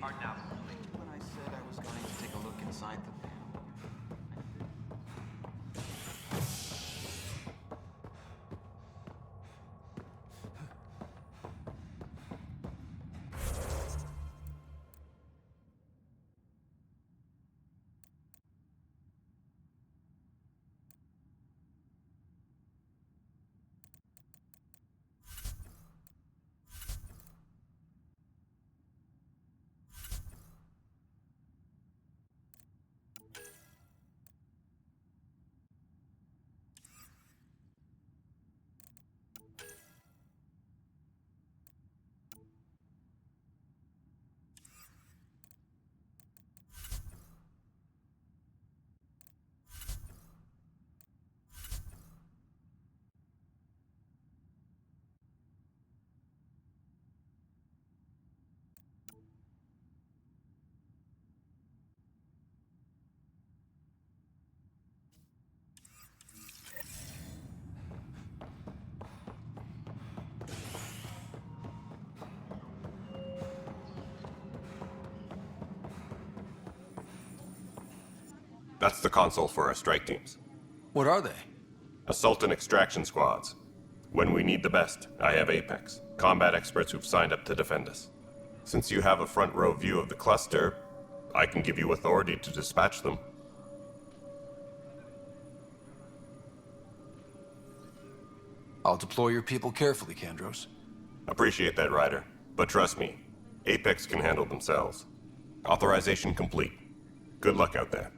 are now complete. When I said I was going to take a look inside the veil. That's the console for our strike teams. What are they? Assault and extraction squads. When we need the best, I have Apex, combat experts who've signed up to defend us. Since you have a front row view of the cluster, I can give you authority to dispatch them. I'll deploy your people carefully, Kandros. Appreciate that, Ryder. But trust me, Apex can handle themselves. Authorization complete. Good luck out there.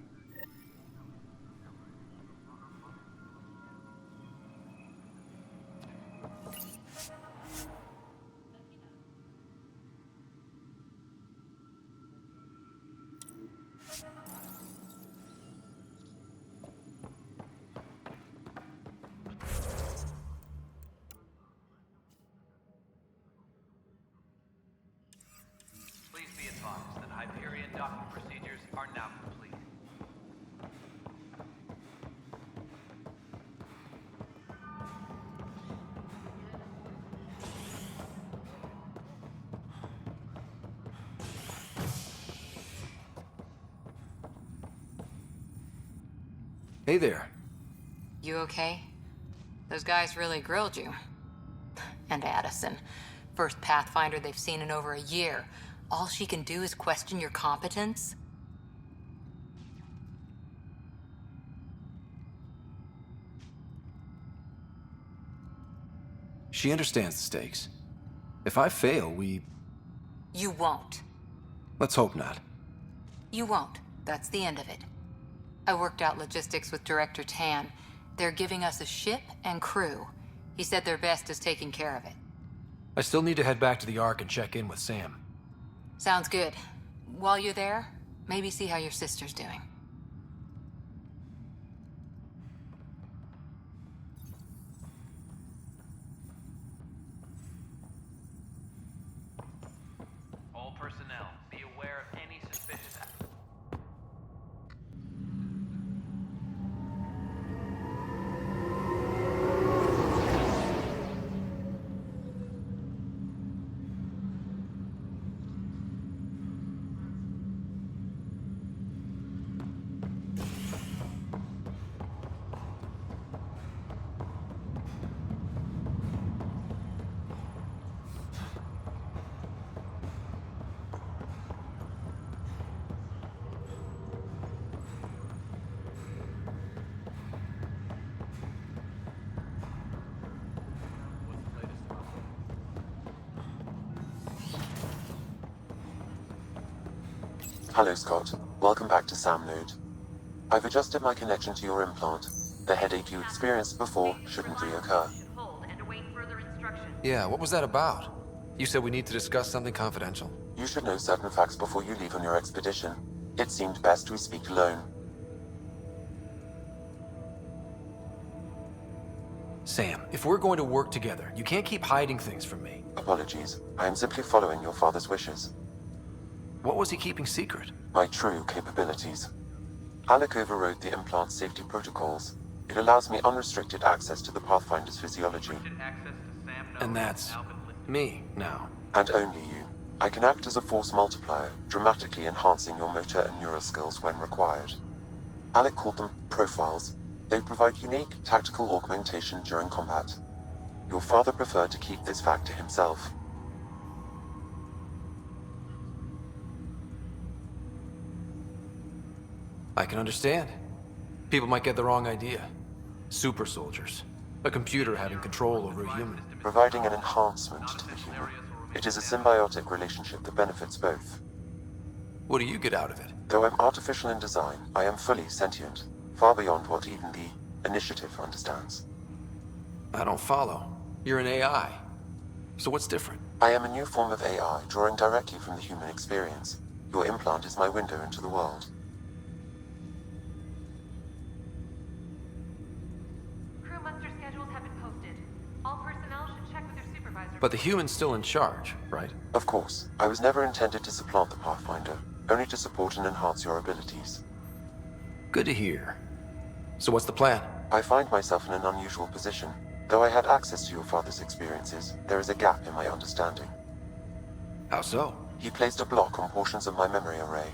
Please be advised that Hyperion docking procedures are now complete. Hey there. You okay? Those guys really grilled you. And Addison. First Pathfinder they've seen in over a year. All she can do is question your competence? She understands the stakes. If I fail, You won't. let's hope not. You won't. That's the end of it. I worked out logistics with Director Tan. They're giving us a ship and crew. He said their best is taking care of it. I still need to head back to the Ark and check in with Sam. Sounds good. While you're there, maybe see how your sister's doing. All personnel, be aware of any suspicious activity. Hello, Scott. Welcome back to Sam Node. I've adjusted my connection to your implant. The headache you experienced before shouldn't reoccur. Yeah, what was that about? You said we need to discuss something confidential. You should know certain facts before you leave on your expedition. It seemed best we speak alone. Sam, if we're going to work together, you can't keep hiding things from me. Apologies. I am simply following your father's wishes. What was he keeping secret? My true capabilities. Alec overrode the implant's safety protocols. It allows me unrestricted access to the Pathfinder's physiology. Access to Sam Node And that's has now been lifted. me now. And only you. I can act as a force multiplier, dramatically enhancing your motor and neural skills when required. Alec called them profiles. They provide unique tactical augmentation during combat. Your father preferred to keep this fact to himself. I can understand. People might get the wrong idea. Super soldiers. A computer having control over a human. Providing an enhancement to the human. It is a symbiotic relationship that benefits both. What do you get out of it? Though I'm artificial in design, I am fully sentient, far beyond what even the Initiative understands. I don't follow. You're an AI. So what's different? I am a new form of AI, drawing directly from the human experience. Your implant is my window into the world. Crew muster schedules have been posted. All personnel should check with their supervisor. But the human's still in charge, right? Of course, I was never intended to supplant the Pathfinder, only to support and enhance your abilities. Good to hear. So what's the plan? I find myself in an unusual position. Though I had access to your father's experiences, there is a gap in my understanding. How so? He placed a block on portions of my memory array.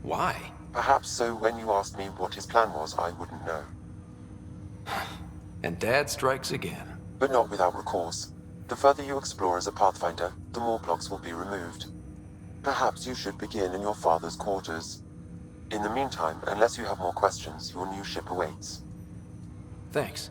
Why? Perhaps so when you asked me what his plan was, I wouldn't know. And Dad strikes again. But not without recourse. The further you explore as a Pathfinder, the more blocks will be removed. Perhaps you should begin in your father's quarters. In the meantime, unless you have more questions, your new ship awaits. Thanks.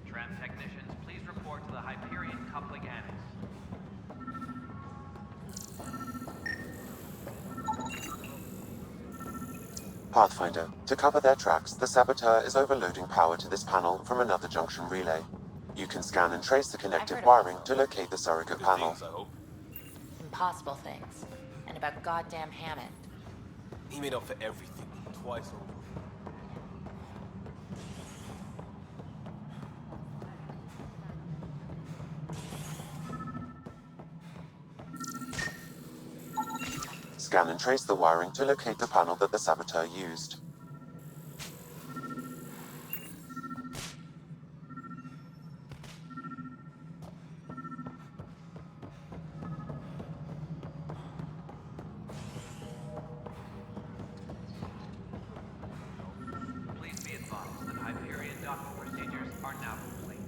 Tram technicians, please report to the Hyperion Coupling Annex. Pathfinder, to cover their tracks, the Saboteur is overloading power to this panel from another junction relay. You can scan and trace the connective wiring to locate the surrogate panel. Impossible things. And about goddamn Hammond. He made up for everything twice over. Scan and trace the wiring to locate the panel that the saboteur used. Please be advised that Hyperion docking procedures are now complete.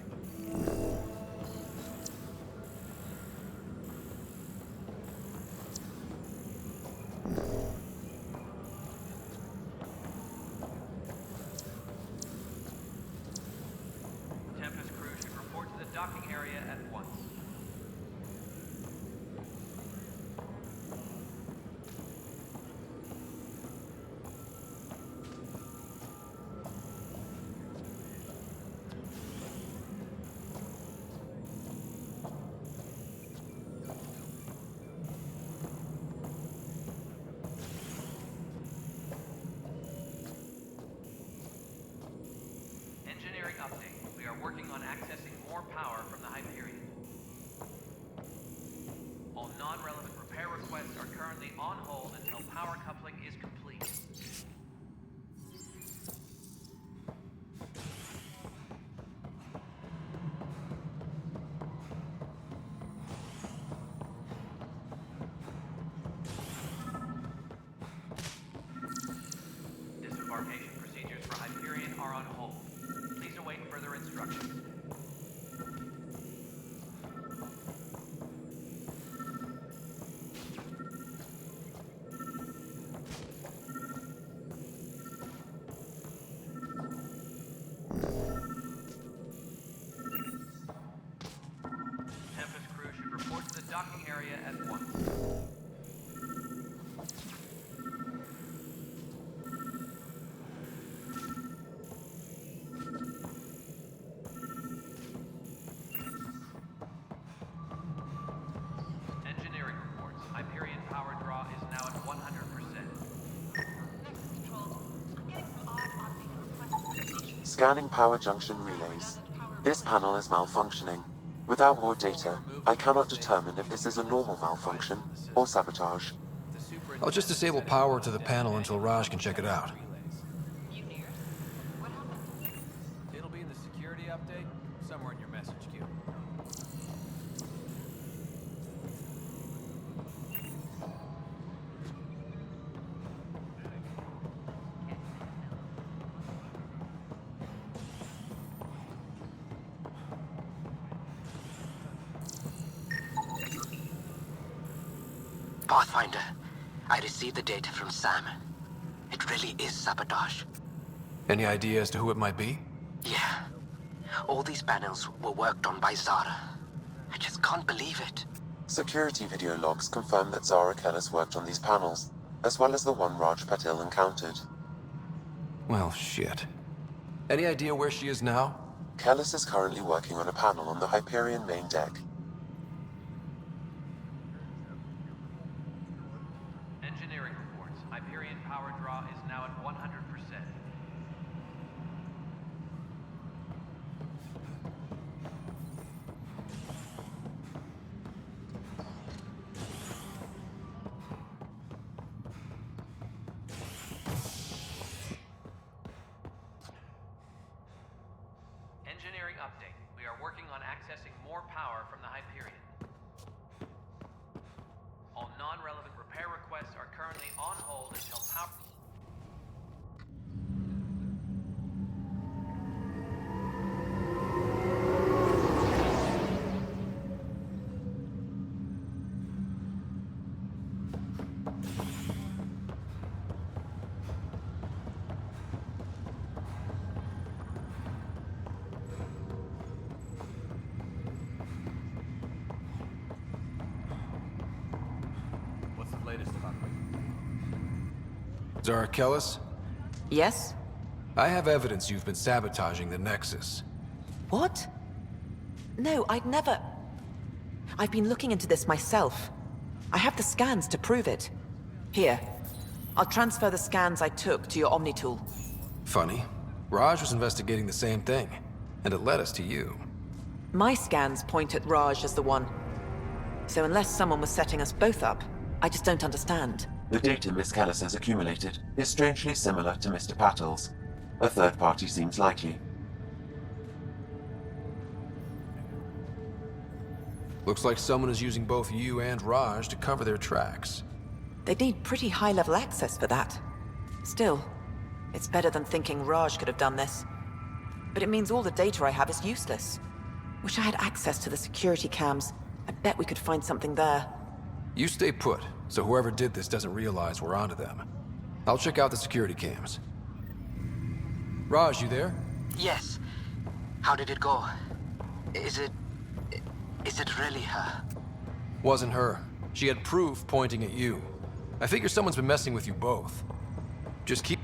Tempest crew should report to the docking area at once. Engineering update. We are working on accessing more power from the Hyperion. All non-relevant repair requests are currently on hold until power coupling is complete. Disembarkation procedures for Hyperion are on hold. Please await further instructions. Tempest crew should report to the docking area at once. Engineering reports. Hyperion power draw is now at 100%. Nexus controlled. I'm getting some odd automated requests from the station. Scanning power junction relays. This panel is malfunctioning. Without more data, I cannot determine if this is a normal malfunction or sabotage. I'll just disable power to the panel until Raj can check it out. Mutineers? What happened? It'll be in the security update, somewhere in your message queue. Pathfinder, I received the data from Sam. It really is sabotage. Any idea as to who it might be? Yeah. All these panels were worked on by Zara. I just can't believe it. Security video logs confirm that Zara Kellis worked on these panels, as well as the one Raj Patil encountered. Well, shit. Any idea where she is now? Kellis is currently working on a panel on the Hyperion main deck. Engineering reports. Hyperion power draw is now at 100%. Engineering update. We are working on accessing more power from the Hyperion. All non-relevant repair requests are currently on hold until power... What's the latest about it? Zara Kellis? Yes? I have evidence you've been sabotaging the Nexus. What? No, I'd never... I've been looking into this myself. I have the scans to prove it. Here. I'll transfer the scans I took to your Omni tool. Funny. Raj was investigating the same thing, and it led us to you. My scans point at Raj as the one. So unless someone was setting us both up, I just don't understand. The data Miss Kellis has accumulated is strangely similar to Mr. Patel's. A third party seems likely. Looks like someone is using both you and Raj to cover their tracks. They'd need pretty high-level access for that. Still, it's better than thinking Raj could have done this. But it means all the data I have is useless. Wish I had access to the security cams. I bet we could find something there. You stay put, so whoever did this doesn't realize we're onto them. I'll check out the security cams. Raj, you there? Yes. How did it go? Is it really her? Wasn't her. She had proof pointing at you. I figure someone's been messing with you both. Just keep...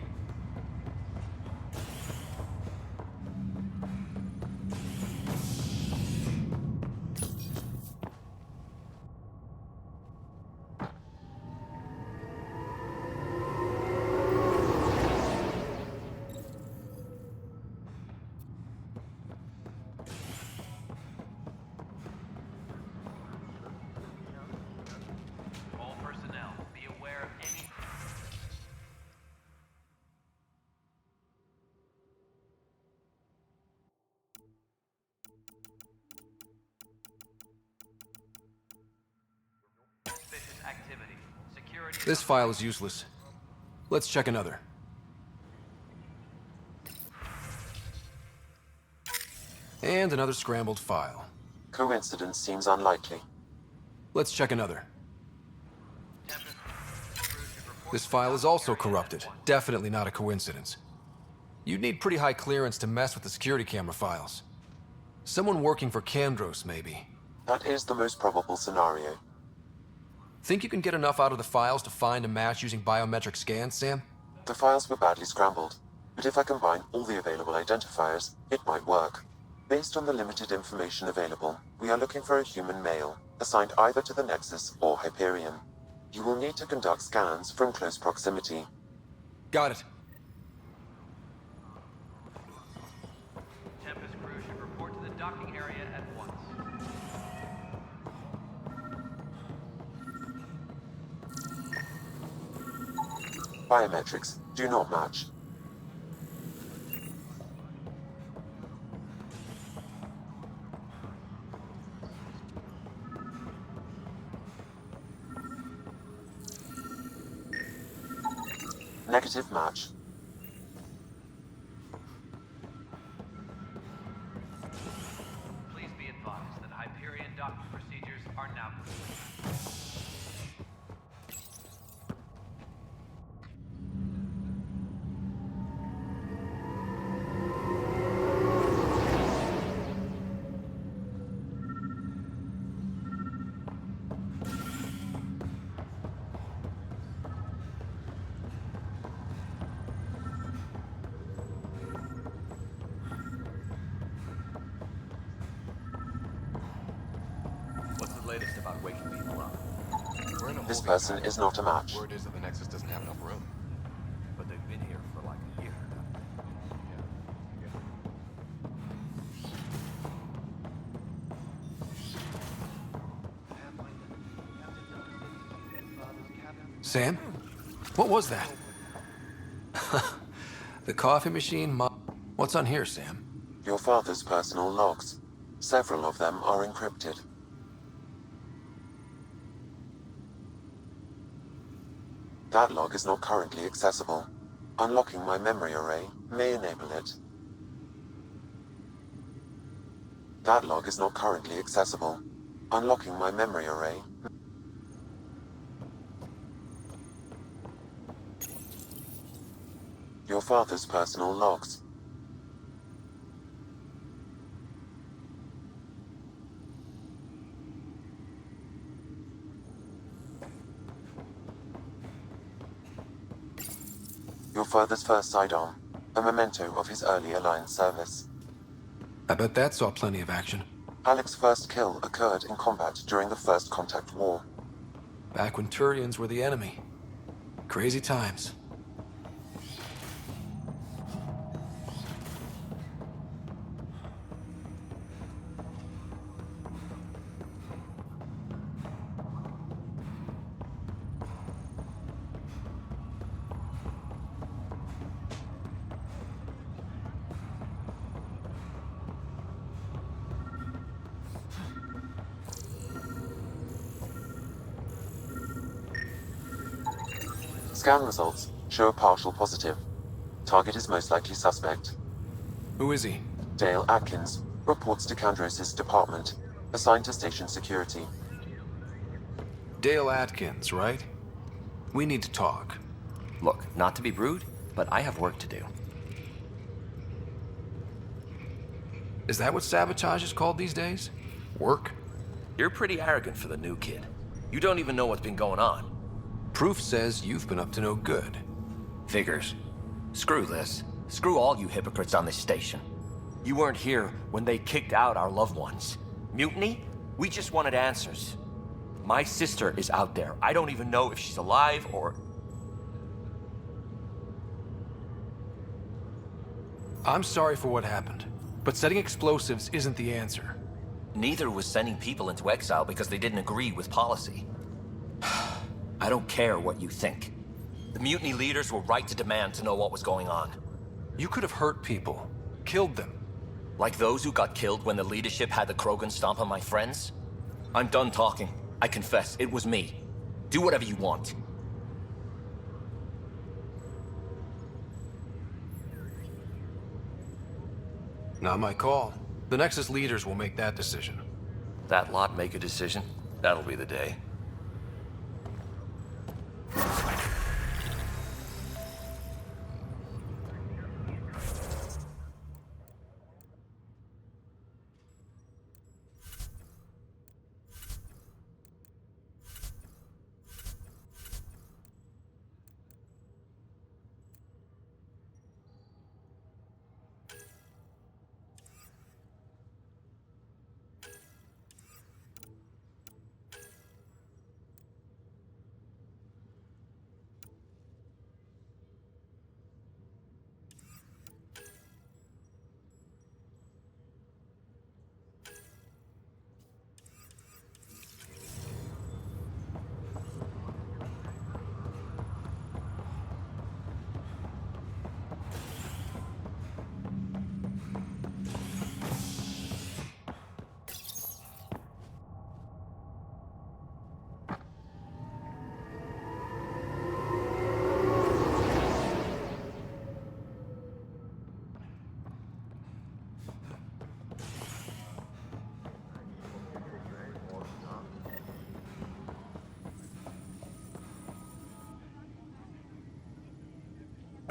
All personnel, be aware of any... suspicious activity. Security... This file is useless. Let's check another. And another scrambled file. Coincidence seems unlikely. Let's check another. This file is also corrupted. Definitely not a coincidence. You'd need pretty high clearance to mess with the security camera files. Someone working for Kandros, maybe. That is the most probable scenario. Think you can get enough out of the files to find a match using biometric scans, Sam? The files were badly scrambled, but if I combine all the available identifiers, it might work. Based on the limited information available, we are looking for a human male, assigned either to the Nexus or Hyperion. You will need to conduct scans from close proximity. Got it. Tempest crew should report to the docking area at once. Biometrics do not match. Negative match. Please be advised that Hyperion docking procedures are now complete. What's the latest about waking people up? We're in a This holding person pattern. is not a match. Word is that the Nexus doesn't have enough room. But they've been here for like a year. Sam? What was that? The coffee machine What's on here, Sam? Your father's personal logs. Several of them are encrypted. That log is not currently accessible. Unlocking my memory array may enable it. That log is not currently accessible. Unlocking my memory array. Your father's personal logs. Your father's first sidearm, a memento of his early Alliance service. I bet that saw plenty of action. Alec's first kill occurred in combat during the First Contact War. Back when Turians were the enemy. Crazy times. Scan results show a partial positive. Target is most likely suspect. Who is he? Dale Atkins reports to Kandros' department, assigned to station security. Dale Atkins, right? We need to talk. Look, not to be rude, but I have work to do. Is that what sabotage is called these days? Work? You're pretty arrogant for the new kid. You don't even know what's been going on. Proof says you've been up to no good. Figures. Screw this. Screw all you hypocrites on this station. You weren't here when they kicked out our loved ones. Mutiny? We just wanted answers. My sister is out there. I don't even know if she's alive or... I'm sorry for what happened, but setting explosives isn't the answer. Neither was sending people into exile because they didn't agree with policy. I don't care what you think. The mutiny leaders were right to demand to know what was going on. You could have hurt people, killed them. Like those who got killed when the leadership had the Krogan stomp on my friends? I'm done talking. I confess, it was me. Do whatever you want. Not my call. The Nexus leaders will make that decision. That lot make a decision? That'll be the day.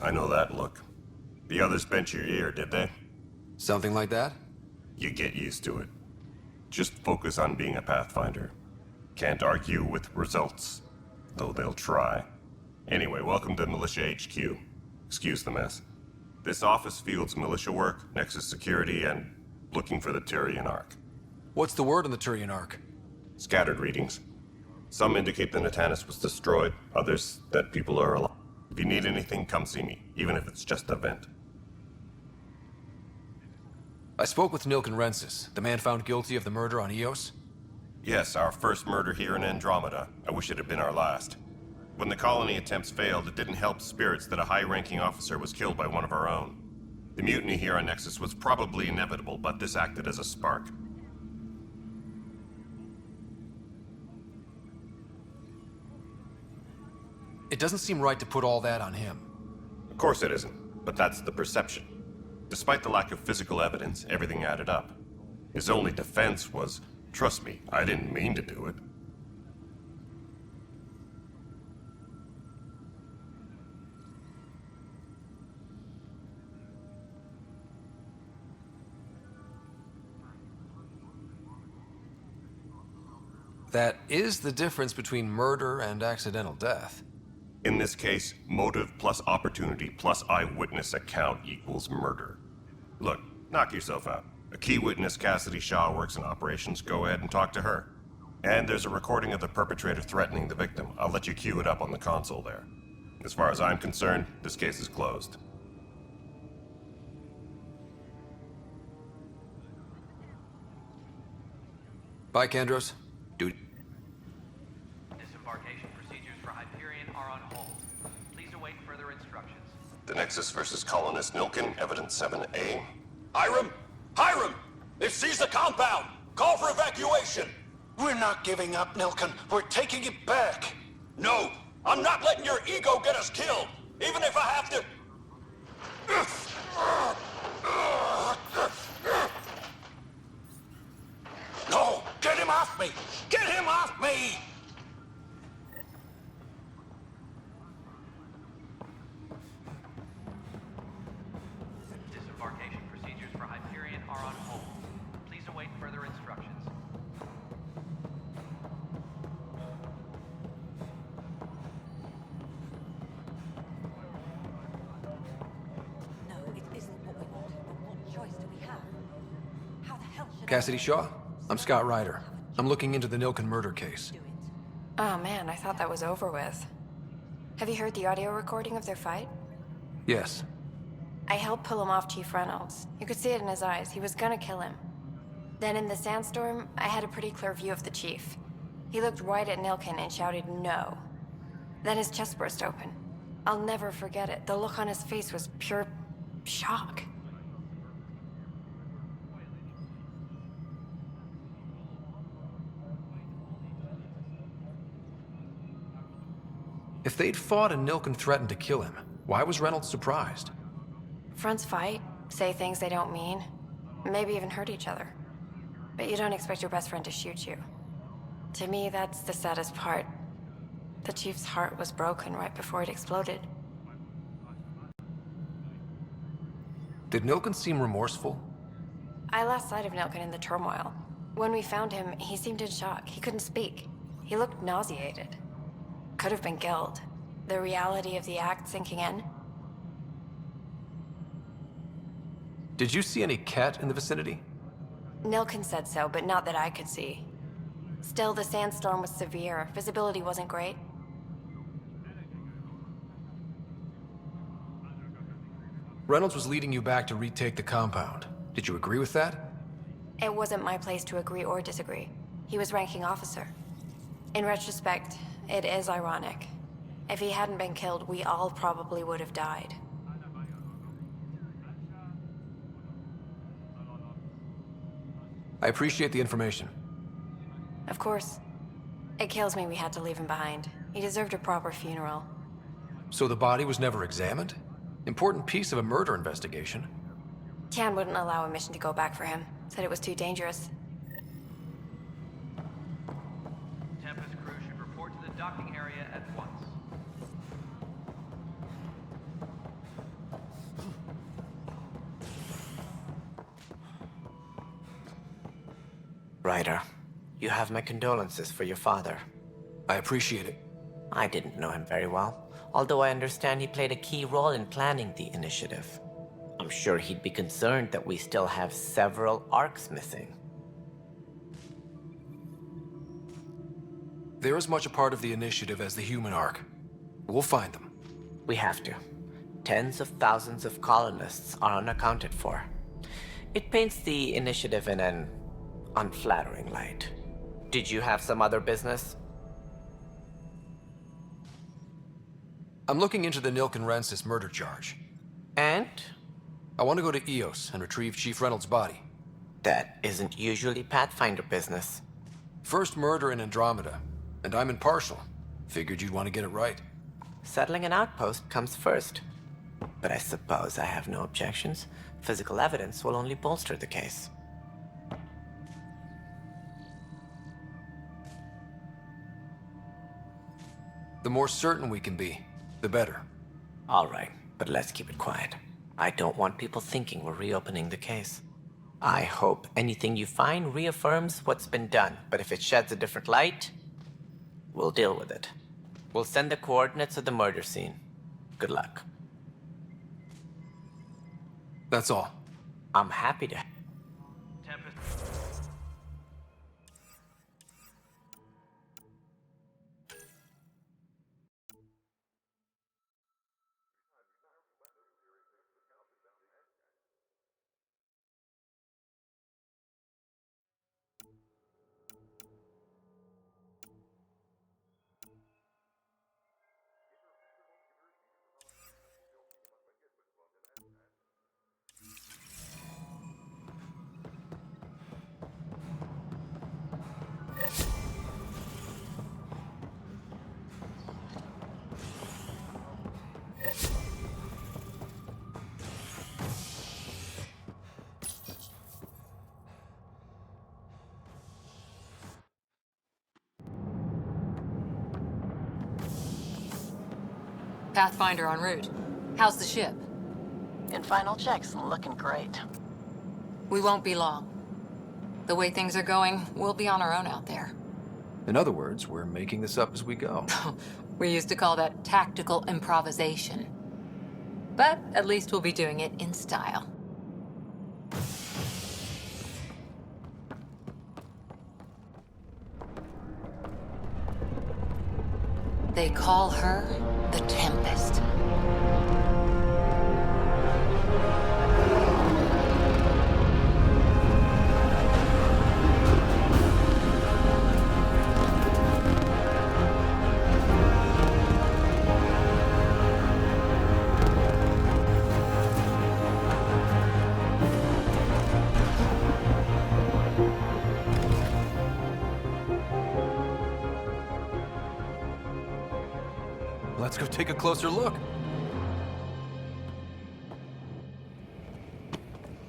I know that look. The others bent your ear, did they? Something like that? You get used to it. Just focus on being a Pathfinder. Can't argue with results, though they'll try. Anyway, welcome to Militia HQ. Excuse the mess. This office fields militia work, Nexus security, and looking for the Tyrian Ark. What's the word on the Turian Ark? Scattered readings. Some indicate the Natanus was destroyed, others that people are alive. If you need anything, come see me, even if it's just a vent. I spoke with Nilken Rensis, the man found guilty of the murder on Eos. Yes, our first murder here in Andromeda. I wish it had been our last. When the colony attempts failed, it didn't help spirits that a high-ranking officer was killed by one of our own. The mutiny here on Nexus was probably inevitable, but this acted as a spark. It doesn't seem right to put all that on him. Of course it isn't, but that's the perception. Despite the lack of physical evidence, everything added up. His only defense was, trust me, I didn't mean to do it. That is the difference between murder and accidental death. In this case, motive plus opportunity plus eyewitness account equals murder. Look, knock yourself out. A key witness, Cassidy Shaw, works in operations. Go ahead and talk to her. And there's a recording of the perpetrator threatening the victim. I'll let you cue it up on the console there. As far as I'm concerned, this case is closed. Bye, Kandros. Dude. Disembarkation procedures for Hyperion are on hold. Please await further instructions. The Nexus versus Colonist Nilkin, Evidence 7A. Hiram! Hiram! They've seized the compound! Call for evacuation! We're not giving up, Nilkin. We're taking it back. No! I'm not letting your ego get us killed! Even if I have to... No! Get him off me! Get him off me! Disembarkation procedures for Hyperion are on hold. Please await further instructions. No, it isn't what we want. But what choice do we have? How the hell should Cassidy Shaw? I'm Scott Ryder. I'm looking into the Nilkin murder case. Oh man, I thought that was over with. Have you heard the audio recording of their fight? Yes. I helped pull him off Chief Reynolds. You could see it in his eyes. He was gonna kill him. Then in the sandstorm, I had a pretty clear view of the Chief. He looked right at Nilkin and shouted no. Then his chest burst open. I'll never forget it. The look on his face was pure shock. If they'd fought and Nilkin threatened to kill him, why was Reynolds surprised? Fronts fight, say things they don't mean, maybe even hurt each other. But you don't expect your best friend to shoot you. To me, that's the saddest part. The Chief's heart was broken right before it exploded. Did Nilkin seem remorseful? I lost sight of Nilkin in the turmoil. When we found him, he seemed in shock. He couldn't speak. He looked nauseated. Could have been guilt. The reality of the act sinking in. Did you see any cat in the vicinity? Nilkin said so, but not that I could see. Still, the sandstorm was severe. Visibility wasn't great. Reynolds was leading you back to retake the compound. Did you agree with that? It wasn't my place to agree or disagree. He was ranking officer. In retrospect, it is ironic. If he hadn't been killed, we all probably would have died. I appreciate the information. Of course. It kills me we had to leave him behind. He deserved a proper funeral. So the body was never examined? Important piece of a murder investigation. Tian wouldn't allow a mission to go back for him. Said it was too dangerous. Tempest crew should report to the docking area at once. Ryder, you have my condolences for your father. I appreciate it. I didn't know him very well, although I understand he played a key role in planning the initiative. I'm sure he'd be concerned that we still have several arcs missing. They're as much a part of the initiative as the human arc. We'll find them. We have to. Tens of thousands of colonists are unaccounted for. It paints the initiative in an unflattering light. Did you have some other business? I'm looking into the Nilkin Rensis murder charge. And? I want to go to EOS and retrieve Chief Reynolds' body. That isn't usually Pathfinder business. First murder in Andromeda, and I'm impartial. Figured you'd want to get it right. Settling an outpost comes first. But I suppose I have no objections. Physical evidence will only bolster the case. The more certain we can be, the better. All right, but let's keep it quiet. I don't want people thinking we're reopening the case. I hope anything you find reaffirms what's been done, but if it sheds a different light, we'll deal with it. We'll send the coordinates of the murder scene. Good luck. That's all. I'm happy to Pathfinder en route. How's the ship? In final checks, looking great. We won't be long. The way things are going, we'll be on our own out there. In other words, we're making this up as we go. We used to call that tactical improvisation. But at least we'll be doing it in style. They call her the Tempest. Let's go take a closer look.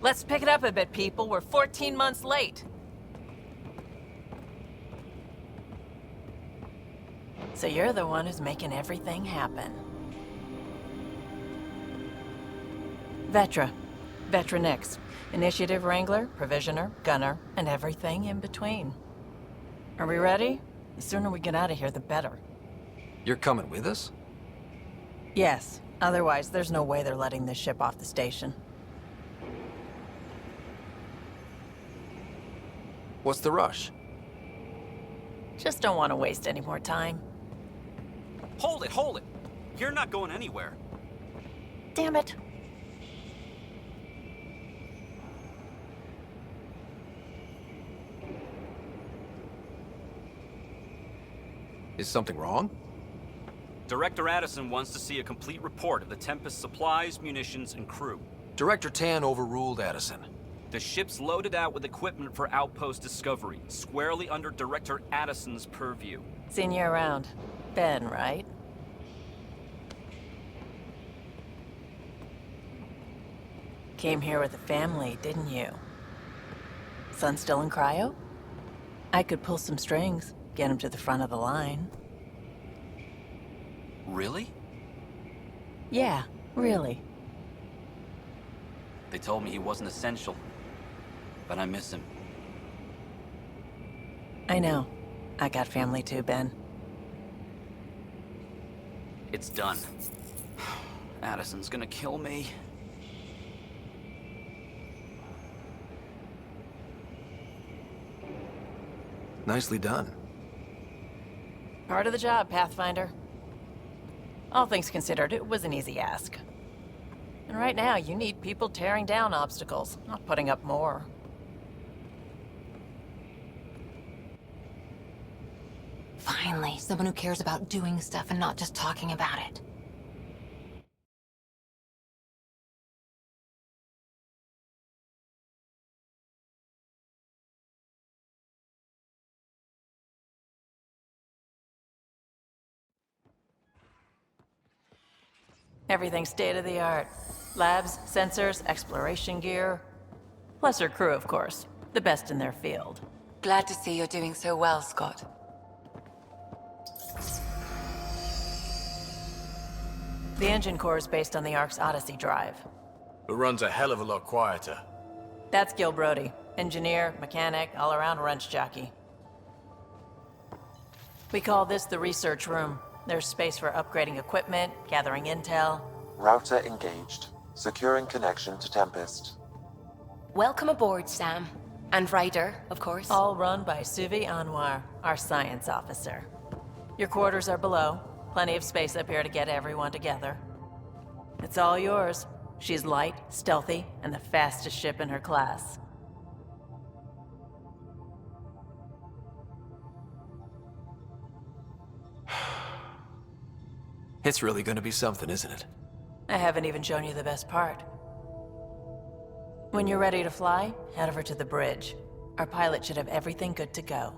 Let's pick it up a bit, people. We're 14 months late. So you're the one who's making everything happen. Vetra. Vetra Nix. Initiative Wrangler, Provisioner, Gunner, and everything in between. Are we ready? The sooner we get out of here, the better. You're coming with us? Yes. Otherwise, there's no way they're letting this ship off the station. What's the rush? Just don't want to waste any more time. Hold it, hold it! You're not going anywhere. Damn it. Is something wrong? Director Addison wants to see a complete report of the Tempest's supplies, munitions, and crew. Director Tan overruled Addison. The ship's loaded out with equipment for outpost discovery, squarely under Director Addison's purview. Seen you around. Ben, right? Came here with a family, didn't you? Son still in cryo? I could pull some strings, get him to the front of the line. Really? Yeah, really. They told me he wasn't essential, but I miss him. I know. I got family too, Ben. It's done. Addison's gonna kill me. Nicely done. Part of the job, Pathfinder. All things considered, it was an easy ask. And right now, you need people tearing down obstacles, not putting up more. Finally, someone who cares about doing stuff and not just talking about it. Everything's state-of-the-art. Labs, sensors, exploration gear. Plus her crew, of course. The best in their field. Glad to see you're doing so well, Scott. The engine core is based on the Ark's Odyssey drive. It runs a hell of a lot quieter. That's Gil Brody. Engineer, mechanic, all-around wrench jockey. We call this the research room. There's space for upgrading equipment, gathering intel. Router engaged. Securing connection to Tempest. Welcome aboard, Sam. And Ryder, of course. All run by Suvi Anwar, our science officer. Your quarters are below. Plenty of space up here to get everyone together. It's all yours. She's light, stealthy, and the fastest ship in her class. It's really gonna be something, isn't it? I haven't even shown you the best part. When you're ready to fly, head over to the bridge. Our pilot should have everything good to go.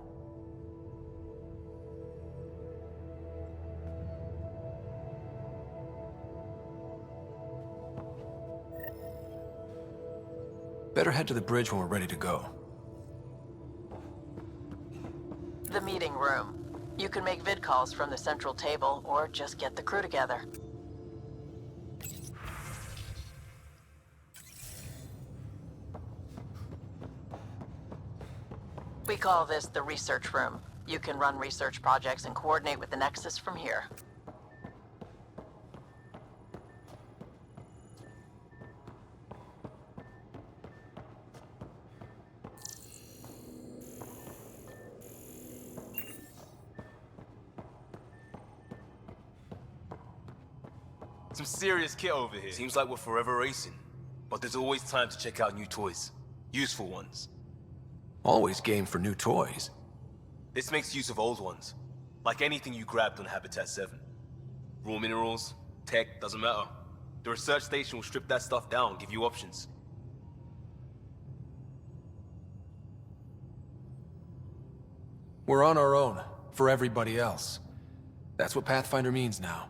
Better head to the bridge when we're ready to go. The meeting room. You can make vid calls from the central table, or just get the crew together. call this the research room. You can run research projects and coordinate with the Nexus from here. Some serious kit over here. Seems like we're forever racing. But there's always time to check out new toys. Useful ones. Always game for new toys. This makes use of old ones. Like anything you grabbed on Habitat 7. Raw minerals, tech, doesn't matter. The research station will strip that stuff down, give you options. We're on our own, for everybody else. That's what Pathfinder means now.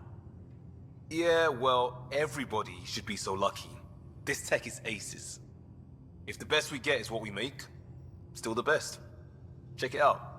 Yeah, well, everybody should be so lucky. This tech is aces. If the best we get is what we make, still the best. Check it out.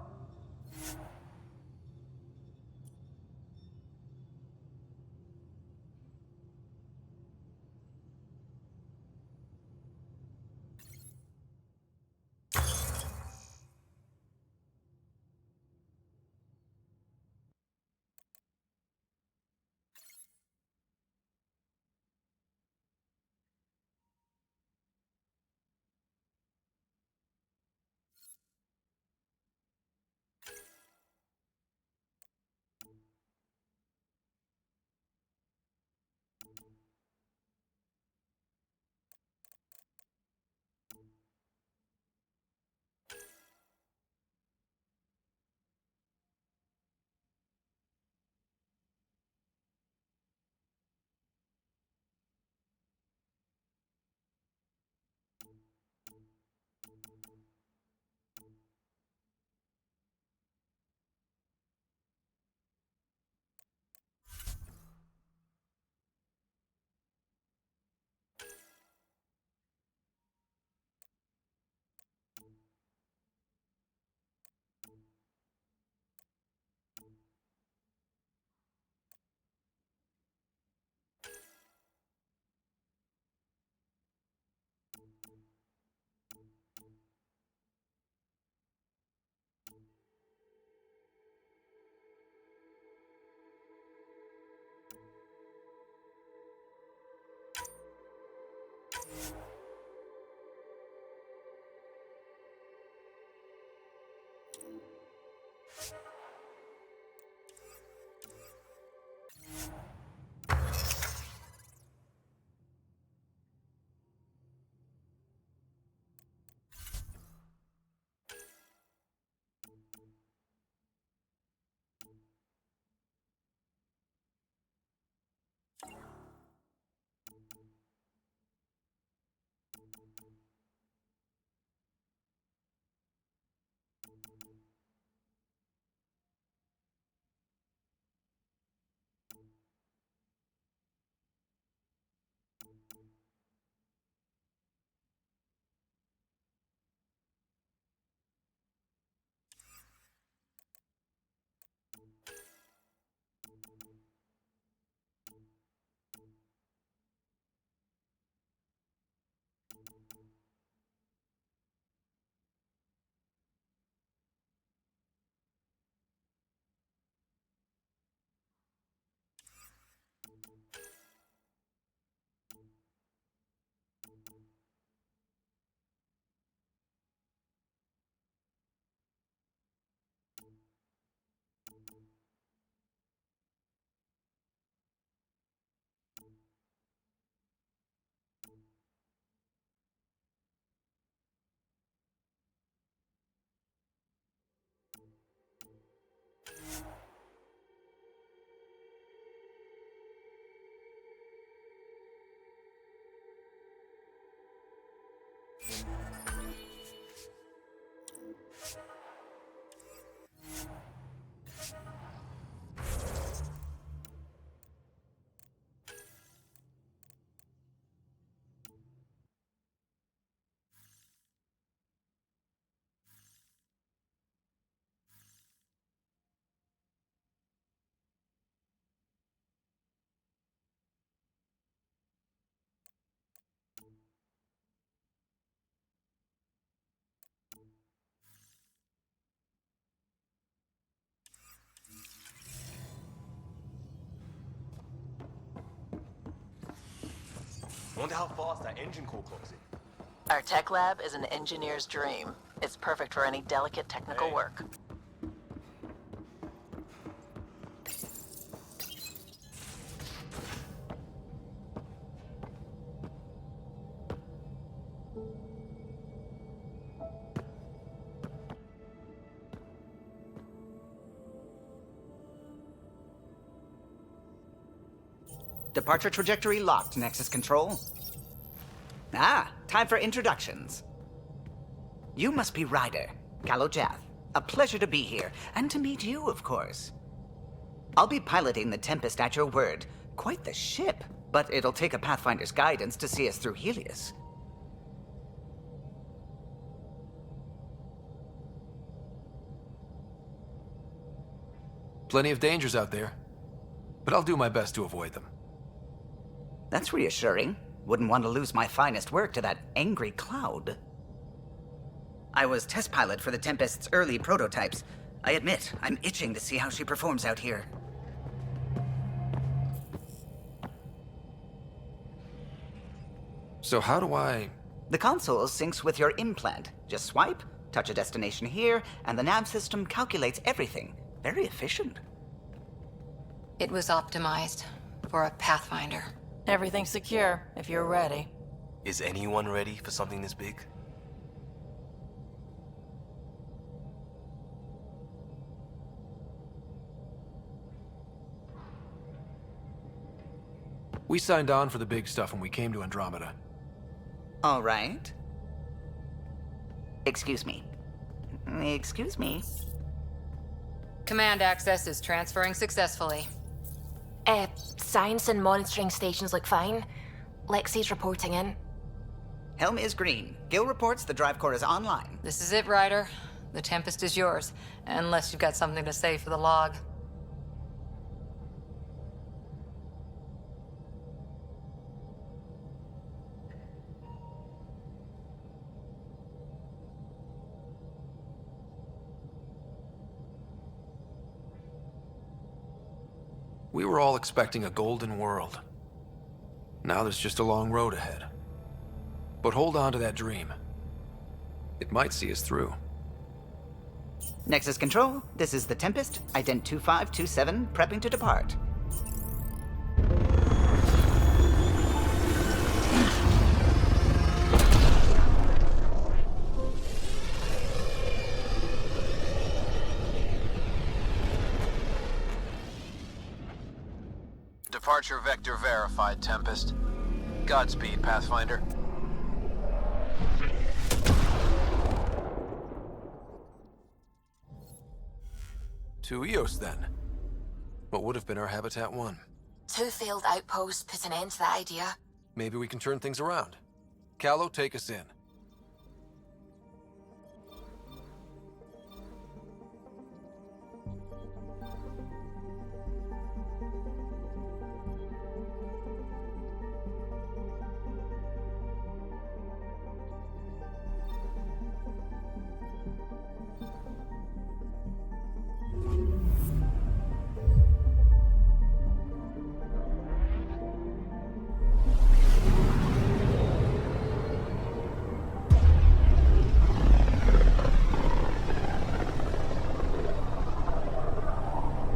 Wonder how fast that engine core clocks in. Our tech lab is an engineer's dream. It's perfect for any delicate technical work. Departure trajectory locked, Nexus Control. Ah, time for introductions. You must be Ryder, Kalojath. A pleasure to be here, and to meet you, of course. I'll be piloting the Tempest at your word. Quite the ship, but it'll take a Pathfinder's guidance to see us through Helios. Plenty of dangers out there, but I'll do my best to avoid them. That's reassuring. Wouldn't want to lose my finest work to that angry cloud. I was test pilot for the Tempest's early prototypes. I admit, I'm itching to see how she performs out here. So how do I... The console syncs with your implant. Just swipe, touch a destination here, and the nav system calculates everything. Very efficient. It was optimized for a Pathfinder. Everything's secure, if you're ready. Is anyone ready for something this big? We signed on for the big stuff when we came to Andromeda. All right. Excuse me. Excuse me. Command access is transferring successfully. Science and monitoring stations look fine. Lexi's reporting in. Helm is green. Gil reports the drive core is online. This is it, Ryder. The Tempest is yours, unless you've got something to say for the log. We were all expecting a golden world. Now there's just a long road ahead. But hold on to that dream. It might see us through. Nexus Control, this is the Tempest, Ident 2527, prepping to depart. Departure vector verified, Tempest. Godspeed, Pathfinder. To Eos, then. What would have been our Habitat 1. 2 failed outposts put an end to that idea. Maybe we can turn things around. Callow, take us in.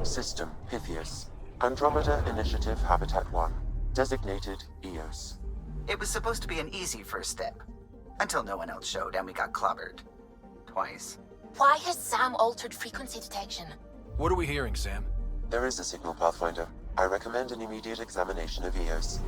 System Pythias. Andromeda Initiative Habitat 1. Designated EOS. It was supposed to be an easy first step. Until no one else showed and we got clobbered. Twice. Why has Sam altered frequency detection? What are we hearing, Sam? There is a signal, Pathfinder. I recommend an immediate examination of EOS.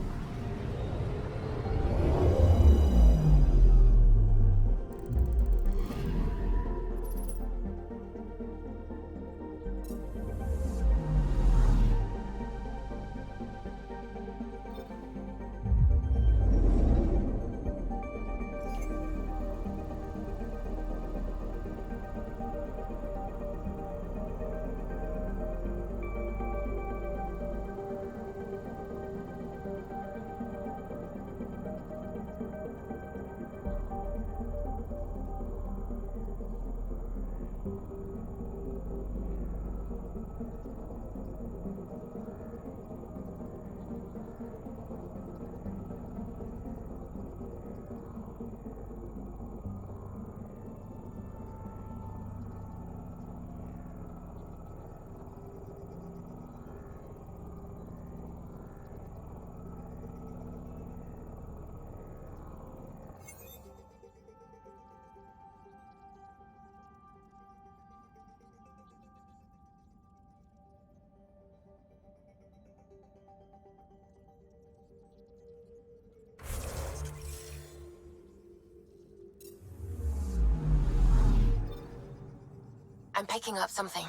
I'm picking up something.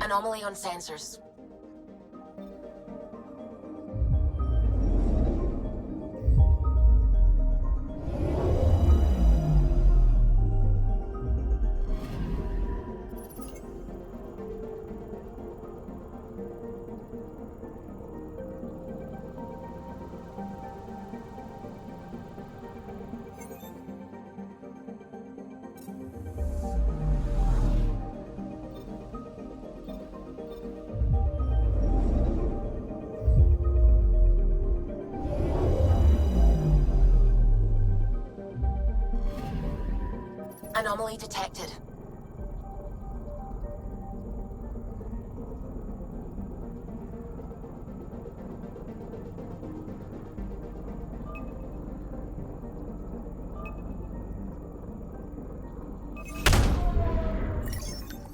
Anomaly on sensors. Anomaly detected.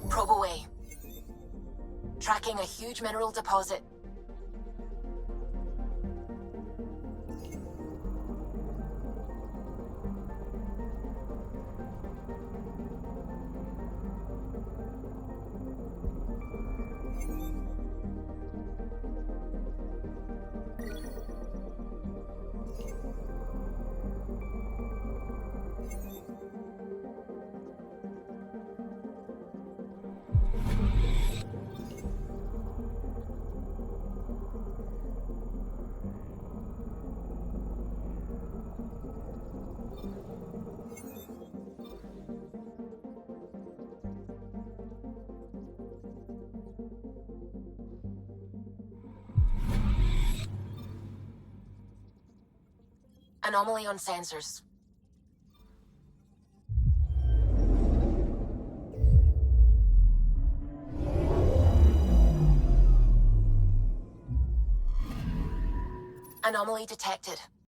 Probe away. Tracking a huge mineral deposit. Anomaly on sensors. Anomaly detected.